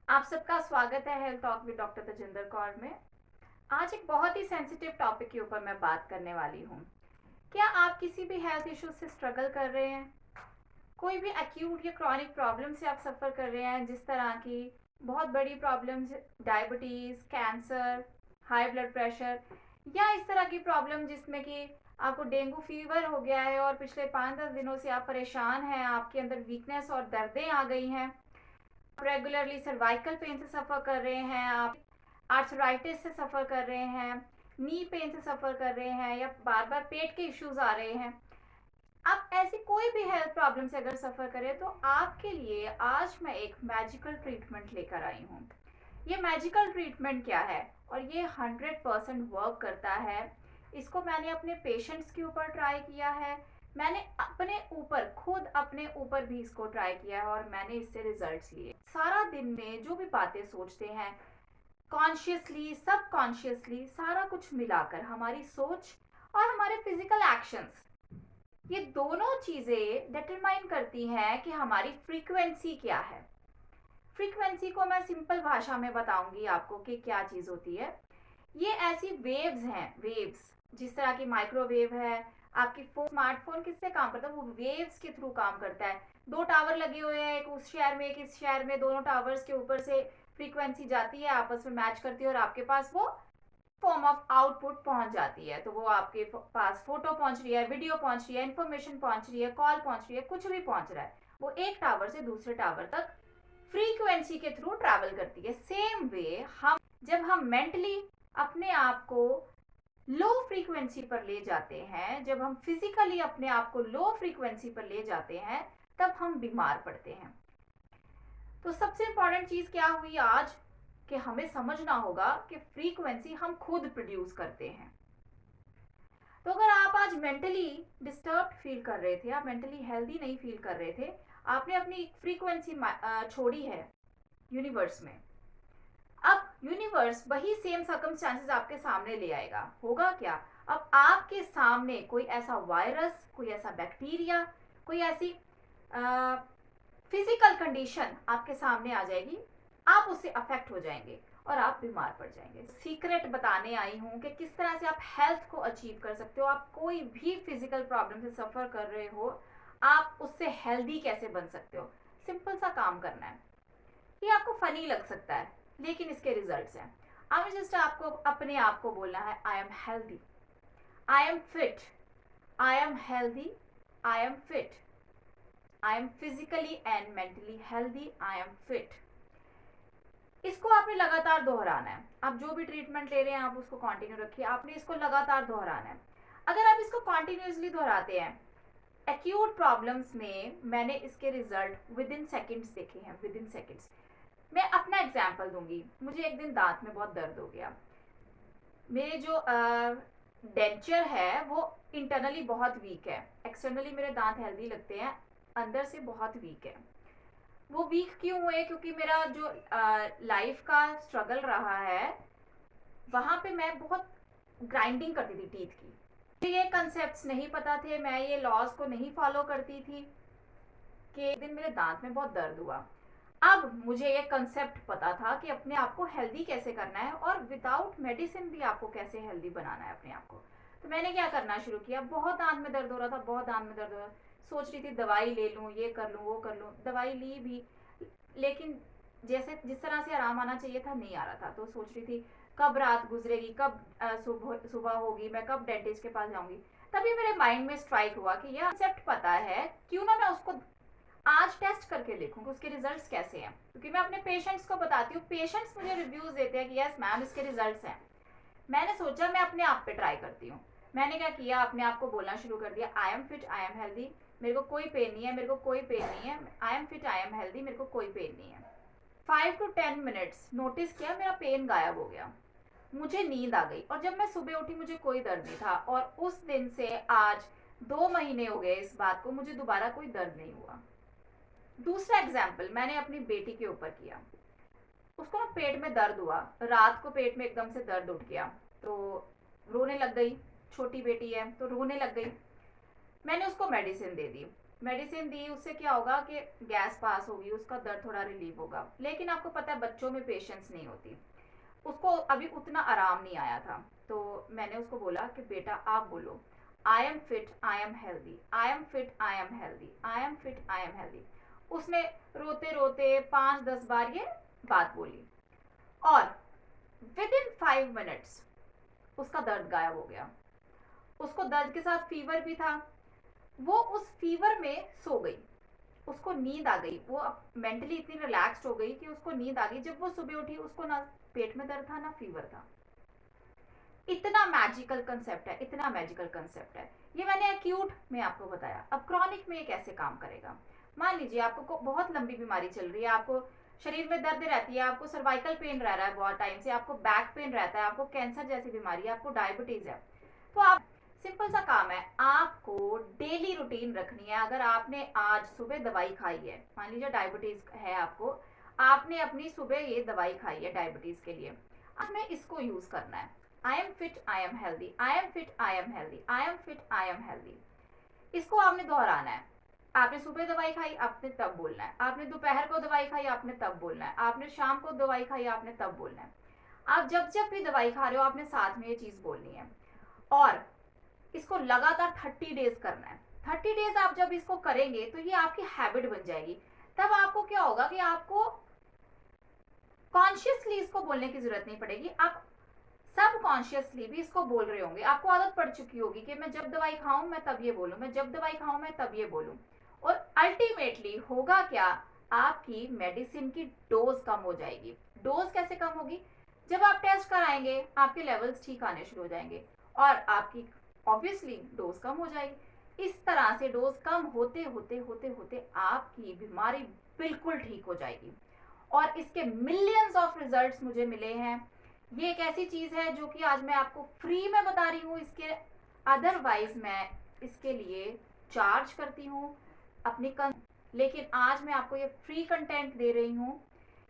आप सबका स्वागत है health talk with doctor Tajinder Kaur में। आज एक बहुत ही सेंसिटिव टॉपिक के ऊपर मैं बात करने वाली हूँ। क्या आप किसी भी हेल्थ इश्यू से स्ट्रगल कर रहे हैं? कोई भी एक्यूट या क्रॉनिक प्रॉब्लम से आप सफ़र कर रहे हैं, जिस तरह की बहुत बड़ी problems, diabetes, cancer, high blood pressure, या इस तरह की प्रॉब्लम जिसमें कि आपको डेंगू फीवर हो गया है और पिछले 5-10 दिनों से आप परेशान हैं, आपके अंदर वीकनेस और दर्दें आ गई हैं, रेगुलरली सर्वाइकल पेन से सफ़र कर रहे हैं, आप आर्थराइटिस से सफ़र कर रहे हैं, नी पेन से सफ़र कर रहे हैं, या बार बार पेट के इश्यूज आ रहे हैं, आप ऐसी कोई भी हेल्थ प्रॉब्लम से अगर सफ़र करें तो आपके लिए आज मैं एक मैजिकल ट्रीटमेंट लेकर आई हूँ। ये मैजिकल ट्रीटमेंट क्या है और ये 100% वर्क करता है। इसको मैंने अपने पेशेंट्स के ऊपर ट्राई किया है, मैंने अपने ऊपर खुद अपने ऊपर भी इसको ट्राई किया है और मैंने इससे रिजल्ट्स लिए। सारा दिन में जो भी बातें सोचते हैं, कॉन्शियसली सबकॉन्शियसली सारा कुछ मिलाकर हमारी सोच और हमारे फिजिकल एक्शंस, ये दोनों चीज़ें डिटरमाइन करती हैं कि हमारी फ्रीक्वेंसी क्या है। फ्रीक्वेंसी को मैं सिंपल भाषा में बताऊंगी आपको कि क्या चीज़ होती है। ये ऐसी वेव्स हैं, वेव्स जिस तरह की माइक्रोवेव है। आपकी स्मार्टफोन किससे काम करता है? वो वेव्स के थ्रू काम करता है। दो टावर लगे हुए हैं, एक उस शहर में एक इस शहर में, दोनों टावर्स के ऊपर से फ्रीक्वेंसी जाती है, आपस में मैच करती है और आपके पास वो फॉर्म ऑफ आउटपुट पहुंच जाती है। तो वो आपके पास फोटो पहुंच रही है, वीडियो पहुंच रही है, इंफॉर्मेशन पहुंच रही है, कॉल पहुंच रही है, कुछ भी पहुंच रहा है, वो एक टावर से दूसरे टावर तक फ्रीक्वेंसी के थ्रू ट्रैवल करती है। सेम वे जब हम मेंटली अपने आप को लो फ्रीक्वेंसी पर ले जाते हैं, जब हम फिजिकली अपने आप को लो फ्रीक्वेंसी पर ले जाते हैं, तब हम बीमार पड़ते हैं। तो सबसे इंपॉर्टेंट चीज क्या हुई आज कि हमें समझना होगा कि फ्रीक्वेंसी हम खुद प्रोड्यूस करते हैं। तो अगर आप आज मेंटली डिस्टर्ब फील कर रहे थे, आप मेंटली हेल्दी नहीं फील कर रहे थे, आपने अपनी फ्रीक्वेंसी छोड़ी है यूनिवर्स में, अब यूनिवर्स वही सेम सर्कमस्टांसेस आपके सामने ले आएगा। होगा क्या? अब आपके सामने कोई ऐसा वायरस, कोई ऐसा बैक्टीरिया, कोई ऐसी फिजिकल कंडीशन आपके सामने आ जाएगी, आप उससे अफेक्ट हो जाएंगे और आप बीमार पड़ जाएंगे। सीक्रेट बताने आई हूँ कि किस तरह से आप हेल्थ को अचीव कर सकते हो। आप कोई भी फिजिकल प्रॉब्लम से सफ़र कर रहे हो, आप उससे हेल्दी कैसे बन सकते हो। सिंपल सा काम करना है। ये आपको फनी लग सकता है, लेकिन इसके रिजल्ट्स हैं। अब जस्ट आपको अपने आप को बोलना है, I am healthy, I am fit, I am healthy, I am fit, I am physically and mentally healthy, I am fit. इसको आपने लगातार दोहराना है। आप जो भी ट्रीटमेंट ले रहे हैं आप उसको कंटिन्यू रखिए, आपने इसको लगातार दोहराना है। अगर आप इसको कंटिन्यूसली दोहराते हैं, एक्यूट प्रॉब्लम्स में मैंने इसके रिजल्ट विद इन सेकेंड्स देखे हैं, विद इन सेकेंड्स। मैं अपना एग्जाम्पल दूंगी। मुझे एक दिन दांत में बहुत दर्द हो गया। मेरे जो डेंचर है वो इंटरनली बहुत वीक है, एक्सटर्नली मेरे दांत हेल्दी लगते हैं, अंदर से बहुत वीक है। वो वीक क्यों हुए? क्योंकि मेरा जो लाइफ का स्ट्रगल रहा है, वहाँ पे मैं बहुत ग्राइंडिंग करती थी टीथ की। मुझे ये कंसेप्ट्स नहीं पता थे, मैं ये लॉज को नहीं फॉलो करती थी कि एक दिन मेरे दांत में बहुत दर्द हुआ। अब मुझे ये कंसेप्ट पता था कि अपने आप को हेल्दी कैसे करना है और विदाउट मेडिसिन भी आपको कैसे हेल्दी बनाना है अपने आप को। तो मैंने क्या करना शुरू किया, बहुत दांत में दर्द हो रहा था, बहुत दांत में दर्द हो रहा था, सोच रही थी दवाई ले लूँ, ये कर लूँ, वो कर लूँ। दवाई ली भी, लेकिन जैसे जिस तरह से आराम आना चाहिए था नहीं आ रहा था। तो सोच रही थी कब रात गुजरेगी, कब सुबह होगी, मैं कब डेंटिस्ट के पास जाऊंगी। तभी मेरे माइंड में स्ट्राइक हुआ कि यह कंसेप्ट पता है, क्यों ना मैं उसको आज टेस्ट करके देखूं कि उसके रिजल्ट्स कैसे हैं। क्योंकि मैं अपने पेशेंट्स को बताती हूँ, पेशेंट्स मुझे रिव्यूज देते हैं कि यस मैम इसके रिजल्ट्स हैं। मैंने सोचा मैं अपने आप पे ट्राई करती हूँ। मैंने क्या किया, अपने आप को बोलना शुरू कर दिया, I am fit, I am healthy, मेरे को कोई पेन नहीं है, मेरे को कोई पेन नहीं है, I am fit, I am healthy, मेरे को कोई पेन नहीं है। 5 to 10 मिनट्स नोटिस किया, मेरा पेन गायब हो गया, मुझे नींद आ गई और जब मैं सुबह उठी मुझे कोई दर्द नहीं था। और उस दिन से आज 2 महीने हो गए इस बात को, मुझे दोबारा कोई दर्द नहीं हुआ। दूसरा एग्जाम्पल मैंने अपनी बेटी के ऊपर किया। उसको ना पेट में दर्द हुआ, रात को पेट में एकदम से दर्द उठ गया, तो रोने लग गई। छोटी बेटी है तो रोने लग गई। मैंने उसको मेडिसिन दे दी, मेडिसिन दी, उससे क्या होगा कि गैस पास होगी, उसका दर्द थोड़ा रिलीव होगा। लेकिन आपको पता है बच्चों में पेशेंस नहीं होती, उसको अभी उतना आराम नहीं आया था। तो मैंने उसको बोला कि बेटा आप बोलो, I am fit, I am healthy, I am fit, I am healthy, I am fit, I am healthy. उसने रोते रोते 5-10 बार ये बात बोली, और विद इन 5 मिनट्स उसका दर्द गायब हो गया। उसको दर्द के साथ फीवर भी था। वो उस फीवर में सो गई, उसको नींद आ गई। वो मेंटली इतनी रिलैक्स्ड हो गई कि उसको नींद आ गई। जब वो सुबह उठी, उसको ना पेट में दर्द था ना फीवर था। इतना मैजिकल कंसेप्ट है, इतना मैजिकल कंसेप्ट है। ये मैंने एक्यूट में आपको बताया। अब क्रॉनिक में ये कैसे काम करेगा। मान लीजिए आपको बहुत लंबी बीमारी चल रही है, आपको शरीर में दर्द रहती है, आपको सर्वाइकल पेन रह रहा है बहुत टाइम से, आपको बैक पेन रहता है, आपको कैंसर जैसी बीमारी है, आपको डायबिटीज है। तो आप, सिंपल सा काम है, आपको डेली रूटीन रखनी है। अगर आपने आज सुबह दवाई खाई है, मान लीजिए डायबिटीज है आपको, आपने अपनी सुबह ये दवाई खाई है डायबिटीज के लिए, हमें इसको यूज करना है। I am fit, I am healthy, I am fit, I am healthy, I am fit, I am healthy. इसको आपने दोहराना है। आपने सुबह दवाई खाई, आपने तब बोलना है। आपने दोपहर को दवाई खाई, आपने तब बोलना है। आपने शाम को दवाई खाई, आपने तब बोलना है। आप जब जब भी दवाई खा रहे हो, आपने साथ में ये चीज बोलनी है। और इसको लगातार 30 डेज करना है। 30 डेज आप जब इसको करेंगे तो ये आपकी हैबिट बन जाएगी। तब आपको क्या होगा कि आपको कॉन्शियसली इसको बोलने की जरूरत नहीं पड़ेगी, आप सब कॉन्शियसली भी इसको बोल रहे होंगे। आपको आदत पड़ चुकी होगी कि मैं जब दवाई खाऊं मैं तब ये बोलूं, मैं जब दवाई खाऊं मैं तब ये बोलूं। और अल्टीमेटली होगा क्या, आपकी मेडिसिन की डोज कम हो जाएगी। डोज कैसे कम होगी, जब आप टेस्ट कराएंगे आपके लेवल्स ठीक आने शुरू हो जाएंगे और आपकी ऑब्वियसली डोज कम हो जाएगी। इस तरह से डोज कम होते होते होते होते आपकी बीमारी बिल्कुल ठीक हो जाएगी। और इसके मिलियंस ऑफ रिजल्ट्स मुझे मिले हैं। ये एक ऐसी चीज है जो कि आज मैं आपको फ्री में बता रही हूँ। इसके अदरवाइज मैं इसके लिए चार्ज करती हूँ अपनी लेकिन आज मैं आपको ये फ्री कंटेंट दे रही हूँ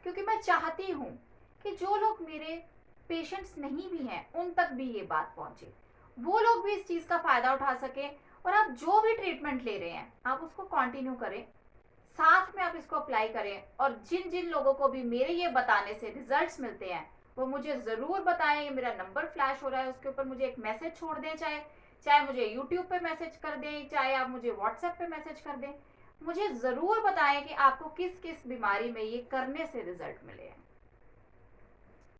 क्योंकि मैं चाहती हूँ कि जो लोग मेरे पेशेंट्स नहीं भी हैं उन तक भी ये बात पहुंचे, वो लोग भी इस चीज का फायदा उठा सके। और आप जो भी ट्रीटमेंट ले रहे हैं आप उसको कंटिन्यू करें, साथ में आप इसको अप्लाई करें। और जिन जिन लोगों को भी मेरे ये बताने से रिजल्ट्स मिलते हैं वो मुझे ज़रूर बताएं। ये मेरा नंबर फ्लैश हो रहा है, उसके ऊपर मुझे एक मैसेज छोड़ दें, चाहे चाहे मुझे यूट्यूब पे मैसेज कर दें, चाहे आप मुझे व्हाट्सएप पे मैसेज कर दें। मुझे ज़रूर बताएं कि आपको किस किस बीमारी में ये करने से रिजल्ट मिले हैं।